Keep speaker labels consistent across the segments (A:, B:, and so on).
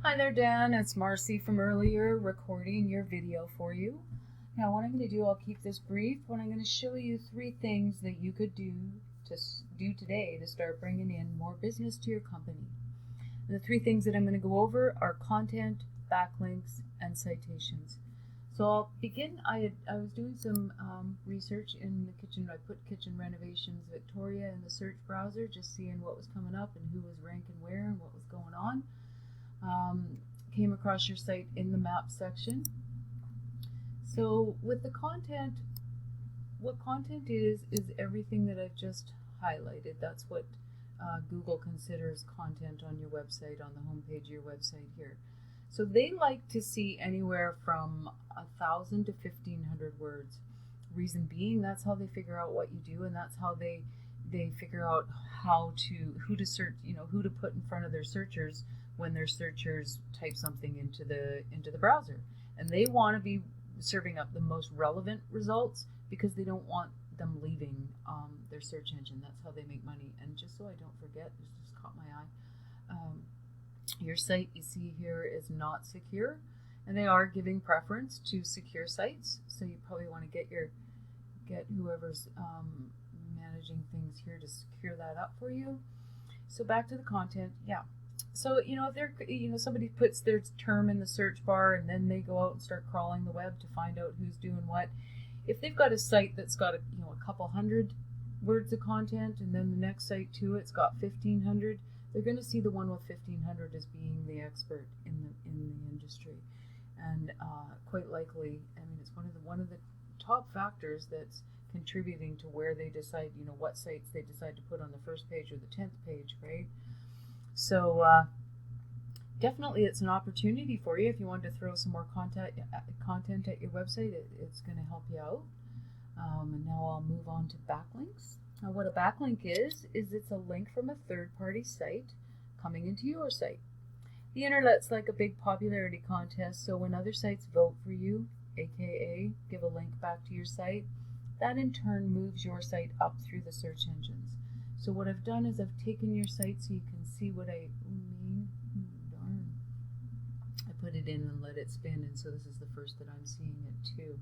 A: Hi there, Dan. It's Marcy from earlier, recording your video for you. Now, what I'm going to do, I'll keep this brief, but I'm going to show you 3 things that you could do today to start bringing in more business to your company. And the 3 things that I'm going to go over are content, backlinks, and citations. So I'll begin. I was doing some research in the kitchen. I put Kitchen Renovations Victoria in the search browser, just seeing what was coming up and who was ranking where and what was going on. Came across your site in the map section. So with the content, what content is everything that I've just highlighted. That's what Google considers content on your website, on the homepage of your website here. So they like to see anywhere from 1,000 to 1,500 words. Reason being, that's how they figure out what you do, and that's how they figure out who to search, who to put in front of their searchers when their searchers type something into the browser. And they want to be serving up the most relevant results because they don't want them leaving their search engine. That's how they make money. And just so I don't forget, this just caught my eye. Your site, you see here, is not secure, and they are giving preference to secure sites. So you probably want to get whoever's managing things here to secure that up for you. So back to the content, yeah. So if they're somebody puts their term in the search bar and then they go out and start crawling the web to find out who's doing what. If they've got a site that's got a couple hundred words of content, and then the next site to it's got 1,500, they're going to see the one with 1,500 as being the expert in the industry, and quite likely, it's one of the top factors that's contributing to where they decide, what sites they decide to put on the first page or the 10th page, right? So definitely, it's an opportunity for you if you want to throw some more content at your website. It's going to help you out. And now I'll move on to backlinks. Now, what a backlink is it's a link from a third-party site coming into your site. The internet's like a big popularity contest, so when other sites vote for you, aka give a link back to your site, that in turn moves your site up through the search engines. So what I've done is I've taken your site so you can see what I mean. Darn. I put it in and let it spin, and so this is the first that I'm seeing it too.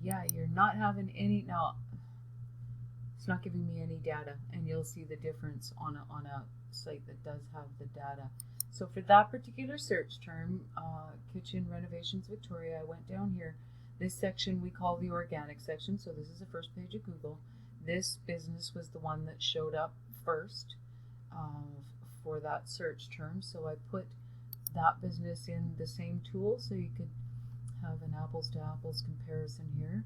A: Yeah, you're not having any, now it's not giving me any data, and you'll see the difference on a site that does have the data. So for that particular search term, Kitchen Renovations Victoria, I went down here. This section we call the organic section, so this is the first page of Google. This business was the one that showed up first for that search term, so I put that business in the same tool so you could have an apples to apples comparison here.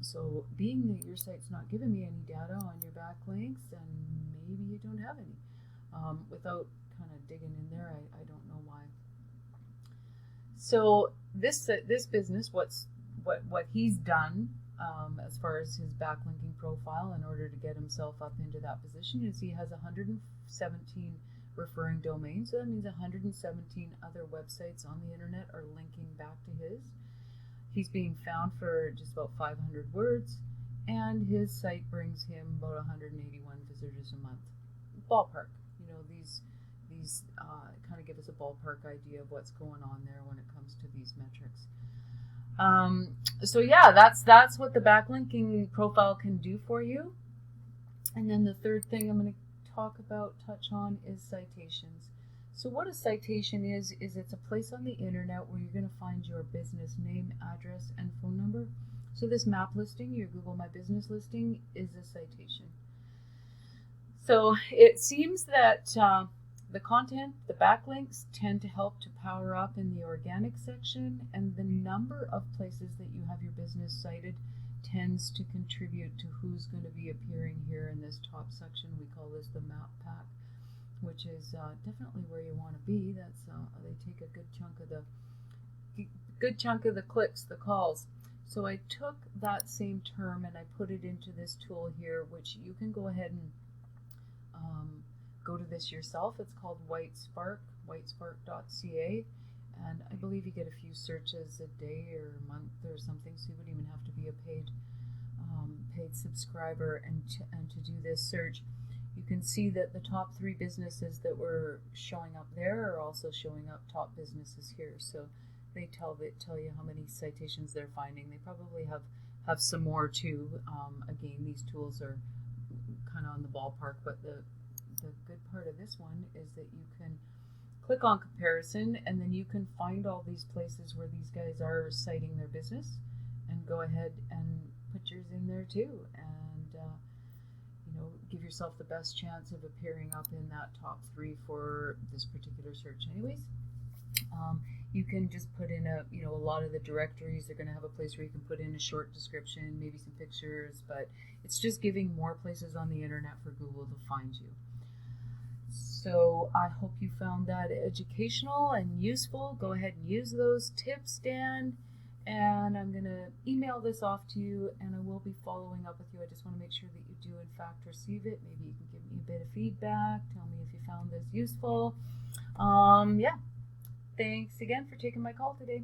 A: So being that your site's not giving me any data on your backlinks, and maybe you don't have any, without kind of digging in there, I don't know why. So this business, what he's done as far as his backlinking profile in order to get himself up into that position is he has 117 referring domains. So that means 117 other websites on the internet are linking back to his. He's being found for just about 500 words, and his site brings him about 181 visitors a month. Ballpark. These kind of give us a ballpark idea of what's going on there when it comes to these metrics. So yeah, that's what the backlinking profile can do for you. And then the third thing I'm going to touch on is citations. So what a citation is it's a place on the internet where you're going to find your business name, address, and phone number. So this map listing, your Google My Business listing, is a citation. So it seems that the content, the backlinks, tend to help to power up in the organic section, and the number of places that you have your business cited tends to contribute to who's going to be appearing here in this top section. We call this the map pack, which is definitely where you want to be. That's they take a good chunk of the clicks, the calls. So I took that same term and I put it into this tool here, which you can go ahead and go to this yourself. It's called Whitespark, whitespark.ca, and I believe you get a few searches a day or a month or something, so you wouldn't even have to be a paid subscriber and to do this search. you can see that the top 3 businesses that were showing up there are also showing up top businesses here. So they tell you how many citations they're finding. They probably have some more too. Again, these tools are kind of on the ballpark, but the good part of this one is that you can click on comparison, and then you can find all these places where these guys are citing their business, and go ahead and put yours in there too, and give yourself the best chance of appearing up in that top 3 for this particular search. Anyways, you can just put in a lot of the directories are going to have a place where you can put in a short description, maybe some pictures, but it's just giving more places on the internet for Google to find you. So I hope you found that educational and useful. Go ahead and use those tips, Dan. And I'm going to email this off to you, and I will be following up with you. I just want to make sure that you do, in fact, receive it. Maybe you can give me a bit of feedback. Tell me if you found this useful. Yeah. Thanks again for taking my call today.